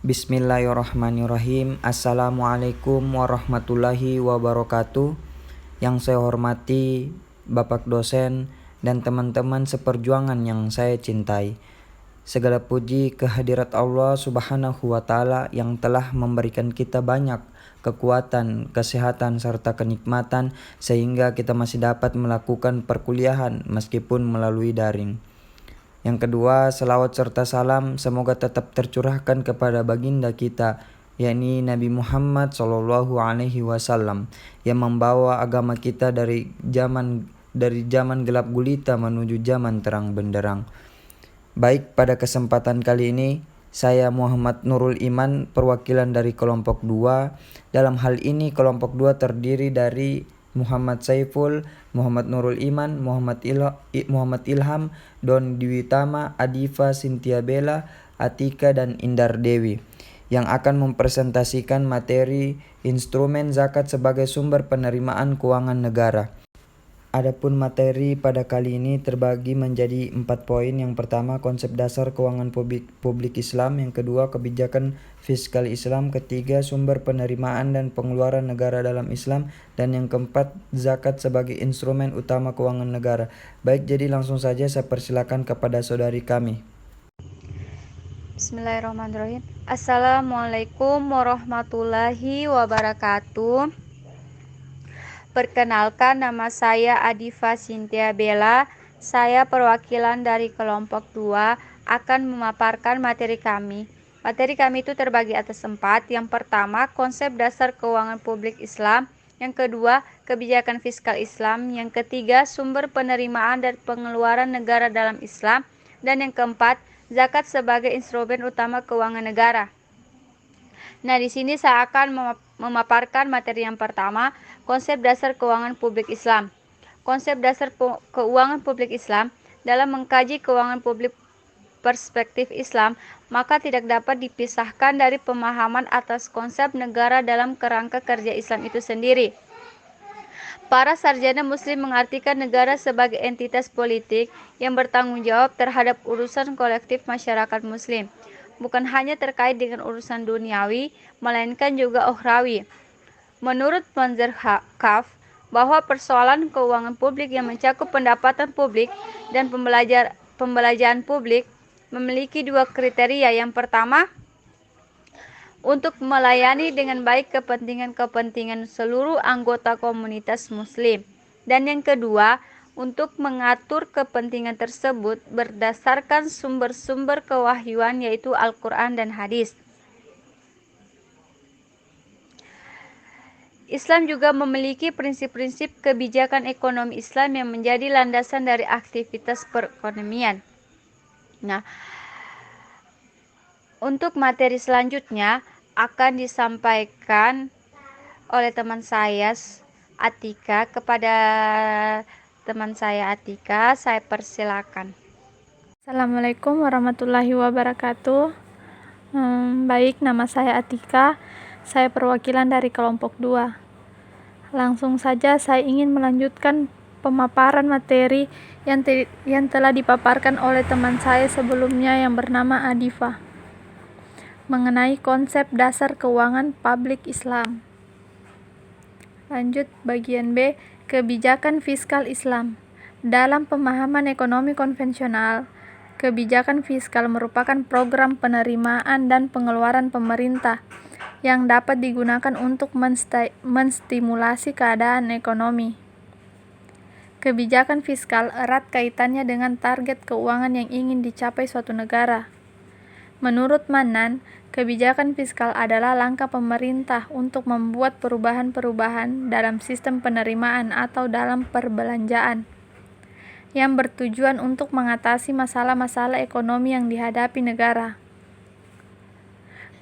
Bismillahirrahmanirrahim. Assalamualaikum warahmatullahi wabarakatuh. Yang saya hormati Bapak dosen dan teman-teman seperjuangan yang saya cintai. Segala puji kehadirat Allah Subhanahu wa Ta'ala yang telah memberikan kita banyak kekuatan, kesehatan, serta kenikmatan sehingga kita masih dapat melakukan perkuliahan meskipun melalui daring. Yang kedua, selawat serta salam semoga tetap tercurahkan kepada baginda kita, yakni Nabi Muhammad SAW, yang membawa agama kita dari zaman gelap gulita menuju zaman terang benderang. Baik, pada kesempatan kali ini saya Muhammad Nurul Iman, perwakilan dari kelompok 2. Dalam hal ini kelompok 2 terdiri dari Muhammad Saiful, Muhammad Nurul Iman, Muhammad Ilham, Don Diwitama, Adifa, Cynthia Bella, Atika, dan Indar Dewi yang akan mempresentasikan materi instrumen zakat sebagai sumber penerimaan keuangan negara. Adapun materi pada kali ini terbagi menjadi 4 poin. Yang pertama, konsep dasar keuangan publik Islam. Yang kedua, kebijakan fiskal Islam. Ketiga, sumber penerimaan dan pengeluaran negara dalam Islam. Dan yang keempat, zakat sebagai instrumen utama keuangan negara. Baik, jadi langsung saja saya persilakan kepada saudari kami. Bismillahirrahmanirrahim. Assalamualaikum warahmatullahi wabarakatuh. Perkenalkan, nama saya Adifa Cynthia Bella. Saya perwakilan dari kelompok 2 akan memaparkan materi kami. Materi kami itu terbagi atas 4. Yang pertama, konsep dasar keuangan publik Islam. Yang kedua, kebijakan fiskal Islam. Yang ketiga, sumber penerimaan dan pengeluaran negara dalam Islam. Dan yang keempat, zakat sebagai instrumen utama keuangan negara. Nah, di sini saya akan memaparkan materi yang pertama, konsep dasar keuangan publik Islam. Konsep dasar keuangan publik Islam dalam mengkaji keuangan publik perspektif Islam, maka tidak dapat dipisahkan dari pemahaman atas konsep negara dalam kerangka kerja Islam itu sendiri. Para sarjana muslim mengartikan negara sebagai entitas politik yang bertanggung jawab terhadap urusan kolektif masyarakat muslim, bukan hanya terkait dengan urusan duniawi, melainkan juga ukhrawi. Menurut Manzar Kaf, bahwa persoalan keuangan publik yang mencakup pendapatan publik dan pembelanjaan publik memiliki 2 kriteria. Yang pertama, untuk melayani dengan baik kepentingan seluruh anggota komunitas muslim. Dan yang kedua, untuk mengatur kepentingan tersebut berdasarkan sumber-sumber kewahyuan yaitu Al-Quran dan hadis. Islam juga memiliki prinsip-prinsip kebijakan ekonomi Islam yang menjadi landasan dari aktivitas perekonomian. Nah, untuk materi selanjutnya akan disampaikan oleh teman saya Atika. Kepada teman saya Atika, saya persilakan. Assalamualaikum warahmatullahi wabarakatuh. Baik, nama saya Atika. Saya perwakilan dari kelompok 2. Langsung saja saya ingin melanjutkan pemaparan materi yang telah dipaparkan oleh teman saya sebelumnya yang bernama Adifa mengenai konsep dasar keuangan publik Islam. Lanjut bagian B, kebijakan fiskal Islam. Dalam pemahaman ekonomi konvensional, kebijakan fiskal merupakan program penerimaan dan pengeluaran pemerintah yang dapat digunakan untuk menstimulasi keadaan ekonomi. Kebijakan fiskal erat kaitannya dengan target keuangan yang ingin dicapai suatu negara. Menurut Manan, kebijakan fiskal adalah langkah pemerintah untuk membuat perubahan-perubahan dalam sistem penerimaan atau dalam perbelanjaan yang bertujuan untuk mengatasi masalah-masalah ekonomi yang dihadapi negara.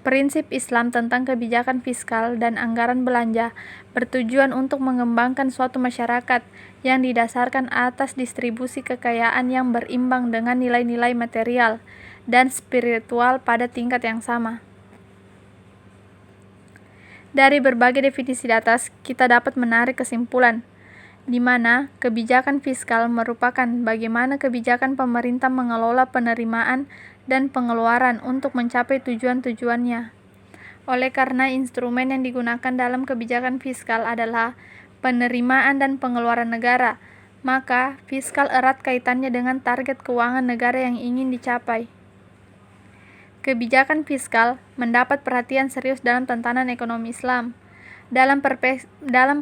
Prinsip Islam tentang kebijakan fiskal dan anggaran belanja bertujuan untuk mengembangkan suatu masyarakat yang didasarkan atas distribusi kekayaan yang berimbang dengan nilai-nilai material dan spiritual pada tingkat yang sama. Dari berbagai definisi di atas, kita dapat menarik kesimpulan di mana kebijakan fiskal merupakan bagaimana kebijakan pemerintah mengelola penerimaan dan pengeluaran untuk mencapai tujuan-tujuannya. Oleh karena instrumen yang digunakan dalam kebijakan fiskal adalah penerimaan dan pengeluaran negara, maka fiskal erat kaitannya dengan target keuangan negara yang ingin dicapai. Kebijakan fiskal mendapat perhatian serius dalam tatanan ekonomi Islam. Dalam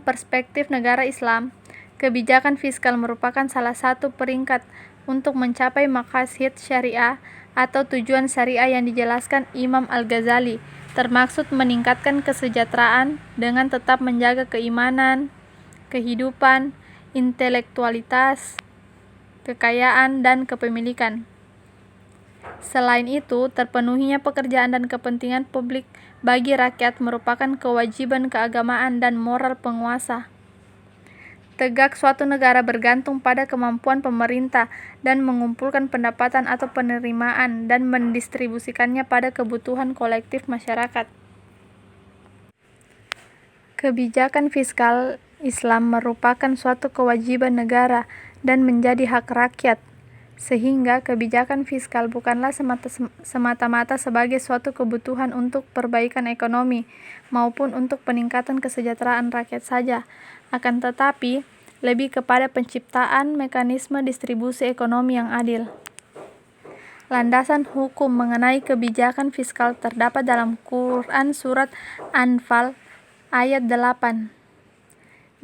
perspektif negara Islam, kebijakan fiskal merupakan salah satu peringkat untuk mencapai maqasid syariah atau tujuan syariah yang dijelaskan Imam Al-Ghazali, termaksud meningkatkan kesejahteraan dengan tetap menjaga keimanan, kehidupan, intelektualitas, kekayaan, dan kepemilikan. Selain itu, terpenuhinya pekerjaan dan kepentingan publik bagi rakyat merupakan kewajiban keagamaan dan moral penguasa. Tegak suatu negara bergantung pada kemampuan pemerintah dan mengumpulkan pendapatan atau penerimaan dan mendistribusikannya pada kebutuhan kolektif masyarakat. Kebijakan fiskal Islam merupakan suatu kewajiban negara dan menjadi hak rakyat, sehingga kebijakan fiskal bukanlah semata-mata sebagai suatu kebutuhan untuk perbaikan ekonomi maupun untuk peningkatan kesejahteraan rakyat saja, akan tetapi lebih kepada penciptaan mekanisme distribusi ekonomi yang adil. Landasan hukum mengenai kebijakan fiskal terdapat dalam Quran Surat Anfal ayat 8,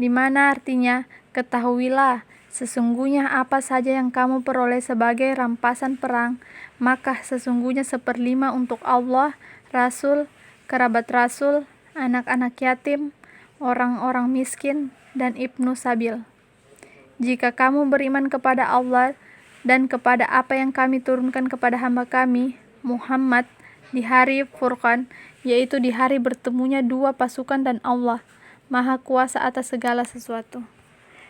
di mana artinya, ketahuilah, sesungguhnya apa saja yang kamu peroleh sebagai rampasan perang, maka sesungguhnya 1/5 untuk Allah, Rasul, kerabat Rasul, anak-anak yatim, orang-orang miskin, dan ibnu sabil. Jika kamu beriman kepada Allah dan kepada apa yang kami turunkan kepada hamba kami, Muhammad, di hari Furqan, yaitu di hari bertemunya dua pasukan dan Allah, Maha Kuasa atas segala sesuatu.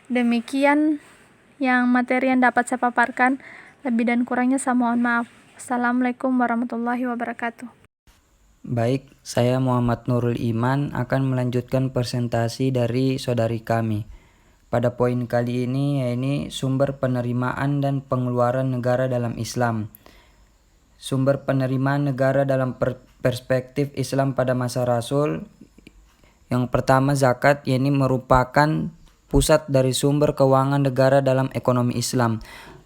Demikian yang materi yang dapat saya paparkan. Lebih dan kurangnya saya mohon maaf. Assalamualaikum warahmatullahi wabarakatuh. Baik, saya Muhammad Nurul Iman akan melanjutkan presentasi dari saudari kami. Pada poin kali ini yaitu sumber penerimaan dan pengeluaran negara dalam Islam. Sumber penerimaan negara dalam perspektif Islam pada masa Rasul. Yang pertama zakat, yakni merupakan pusat dari sumber keuangan negara dalam ekonomi Islam.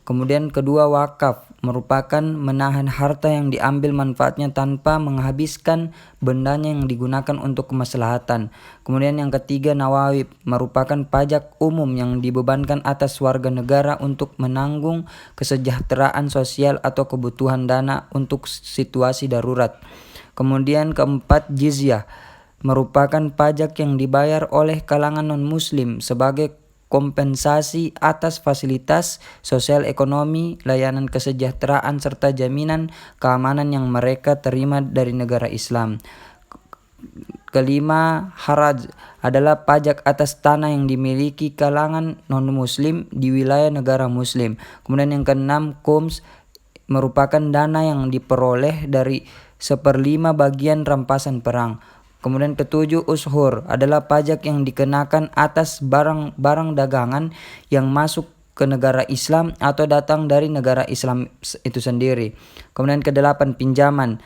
Kemudian kedua, wakaf merupakan menahan harta yang diambil manfaatnya tanpa menghabiskan bendanya yang digunakan untuk kemaslahatan. Kemudian yang ketiga, nawawib merupakan pajak umum yang dibebankan atas warga negara untuk menanggung kesejahteraan sosial atau kebutuhan dana untuk situasi darurat. Kemudian keempat, jizyah merupakan pajak yang dibayar oleh kalangan non-muslim sebagai kompensasi atas fasilitas sosial ekonomi, layanan kesejahteraan, serta jaminan keamanan yang mereka terima dari negara Islam. Kelima, haraj adalah pajak atas tanah yang dimiliki kalangan non-muslim di wilayah negara muslim. Kemudian yang keenam, khums merupakan dana yang diperoleh dari 1/5 bagian rampasan perang. Kemudian ketujuh, ushur adalah pajak yang dikenakan atas barang-barang dagangan yang masuk ke negara Islam atau datang dari negara Islam itu sendiri. Kemudian kedelapan, pinjaman.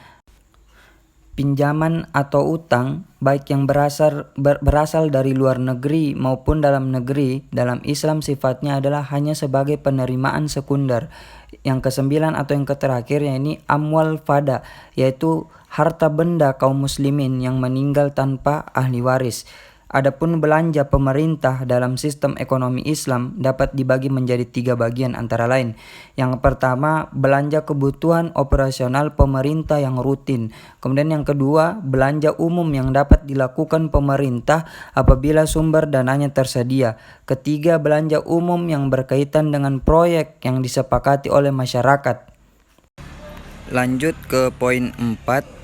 Pinjaman atau utang baik yang berasal dari luar negeri maupun dalam negeri dalam Islam sifatnya adalah hanya sebagai penerimaan sekunder. Yang kesembilan atau yang terakhir yakni amwal fada, yaitu harta benda kaum muslimin yang meninggal tanpa ahli waris. Adapun belanja pemerintah dalam sistem ekonomi Islam dapat dibagi menjadi 3 bagian antara lain. Yang pertama, belanja kebutuhan operasional pemerintah yang rutin. Kemudian yang kedua, belanja umum yang dapat dilakukan pemerintah apabila sumber dananya tersedia. Ketiga, belanja umum yang berkaitan dengan proyek yang disepakati oleh masyarakat. Lanjut ke poin 4.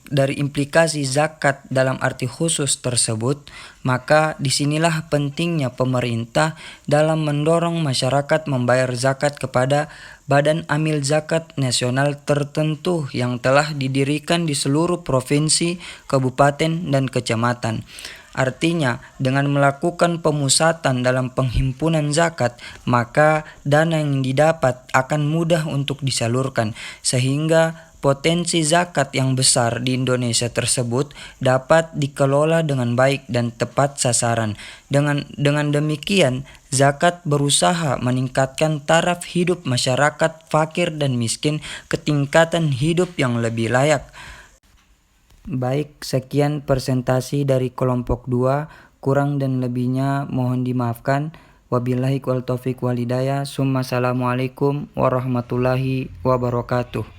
Dari implikasi zakat dalam arti khusus tersebut, maka disinilah pentingnya pemerintah dalam mendorong masyarakat membayar zakat kepada Badan Amil Zakat Nasional tertentu yang telah didirikan di seluruh provinsi, kabupaten, dan kecamatan. Artinya, dengan melakukan pemusatan dalam penghimpunan zakat, maka dana yang didapat akan mudah untuk disalurkan, sehingga potensi zakat yang besar di Indonesia tersebut dapat dikelola dengan baik dan tepat sasaran. Dengan demikian, zakat berusaha meningkatkan taraf hidup masyarakat fakir dan miskin ke tingkatan hidup yang lebih layak. Baik, sekian presentasi dari kelompok 2. Kurang dan lebihnya mohon dimaafkan. Wabillahi wal taufiq wal hidayah. Assalamualaikum warahmatullahi wabarakatuh.